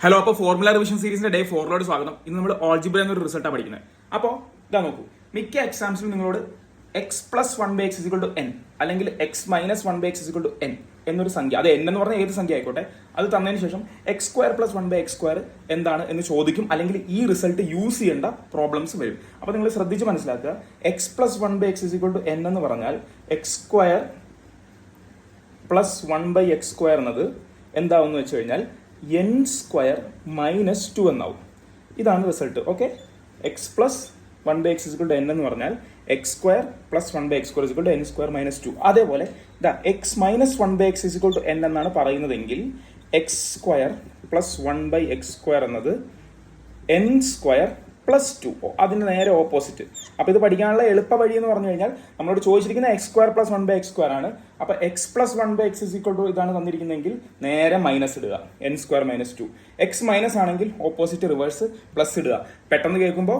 Hello, അപ്പോൾ formula revision സീരീസിന്റെ day 4 സ്വാഗതം. ഇന്ന് നമ്മൾ ഓൾജിബ്ര എന്നൊരു റിസൾട്ടാണ് പഠിക്കുന്നത്. അപ്പോൾ ഇതാ നോക്കൂ, മിക്ക എക്സാംസിലും നിങ്ങളോട് x plus one by x is equal to n അല്ലെങ്കിൽ x minus one by x is equal to n എന്നൊരു സംഖ്യ, അത് എൻ എന്ന് പറഞ്ഞാൽ ഏത് സംഖ്യ ആയിക്കോട്ടെ, അത് തന്നതിന് ശേഷം x square plus one by x square എന്താണ് എന്ന് ചോദിക്കും. അല്ലെങ്കിൽ ഈ റിസൾട്ട് യൂസ് ചെയ്യേണ്ട പ്രോബ്ലംസ് വരും. അപ്പോൾ നിങ്ങൾ ശ്രദ്ധിച്ച് മനസ്സിലാക്കുക, x plus one by x is equal to n എന്ന് പറഞ്ഞാൽ x square plus one by x square എന്നത് എന്താവെന്ന് വെച്ച് കഴിഞ്ഞാൽ എൻ സ്ക്വയർ മൈനസ് 2 എന്നാവും. ഇതാണ് result. Okay, x plus one by x is equal to n എന്ന് പറഞ്ഞാൽ x square plus one by x square is equal to n square minus 2. അതേപോലെ x minus one by x is equal to n എന്നാണ് പറയുന്നതെങ്കിൽ x square plus one by x square എന്നത് n square plus 2, അതിന് നേരെ opposite. അപ്പോൾ ഇത് പഠിക്കാനുള്ള എളുപ്പ വഴി എന്ന് പറഞ്ഞു കഴിഞ്ഞാൽ നമ്മളോട് ചോദിച്ചിരിക്കുന്ന x square plus one by x square ആണ്. അപ്പോൾ x plus one by x is equal to ഇതാണ് തന്നിരിക്കുന്നതെങ്കിൽ നേരെ മൈനസ് ഇടുക, n square minus 2. X minus ആണെങ്കിൽ ഓപ്പോസിറ്റ് റിവേഴ്സ് പ്ലസ് ഇടുക. പെട്ടെന്ന് കേൾക്കുമ്പോൾ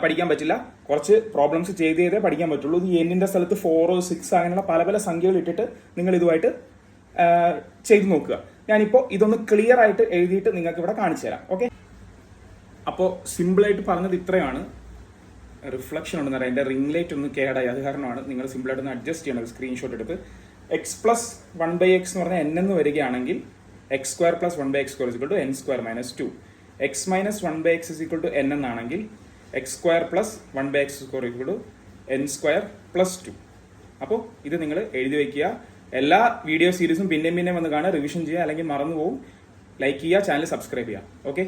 പഠിക്കാൻ പറ്റില്ല, കുറച്ച് പ്രോബ്ലംസ് ചെയ്തേ പഠിക്കാൻ പറ്റുള്ളൂ. ഈ എന്നിന്റെ സ്ഥലത്ത് 4, 6 അങ്ങനെയുള്ള പല പല സംഖ്യകൾ ഇട്ടിട്ട് നിങ്ങൾ ഇതുമായിട്ട് ചെയ്തു നോക്കുക. ഞാനിപ്പോൾ ഇതൊന്ന് ക്ലിയർ ആയിട്ട് എഴുതിയിട്ട് നിങ്ങൾക്ക് ഇവിടെ കാണിച്ചു തരാം. ഓക്കെ, അപ്പോൾ സിമ്പിളായിട്ട് പറഞ്ഞത് ഇത്രയാണ്. റിഫ്ലക്ഷൻ ഉണ്ടെന്ന് പറയാം, എൻ്റെ റിംഗ് ലൈറ്റ് ഒന്ന് കേടായി, അത് കാരണമാണ്. നിങ്ങൾ സിമ്പിളായിട്ട് ഒന്ന് അഡ്ജസ്റ്റ് ചെയ്യണം. സ്ക്രീൻഷോട്ട് എടുത്ത് x plus one by x എന്ന് പറഞ്ഞാൽ എൻ എന്ന് വരികയാണെങ്കിൽ x square plus one by x square is equal to n square minus 2. X minus one by x is equal to n എന്നാണെങ്കിൽ x square plus one by x square is equal to n square plus 2. അപ്പോൾ ഇത് നിങ്ങൾ എഴുതി വയ്ക്കുക. എല്ലാ video സീരീസും പിന്നെയും വന്ന് കാണുക, റിവിഷൻ ചെയ്യുക, അല്ലെങ്കിൽ മറന്നു പോകും. ലൈക്ക് ചെയ്യുക, ചാനൽ സബ്സ്ക്രൈബ് ചെയ്യുക. ഓക്കെ.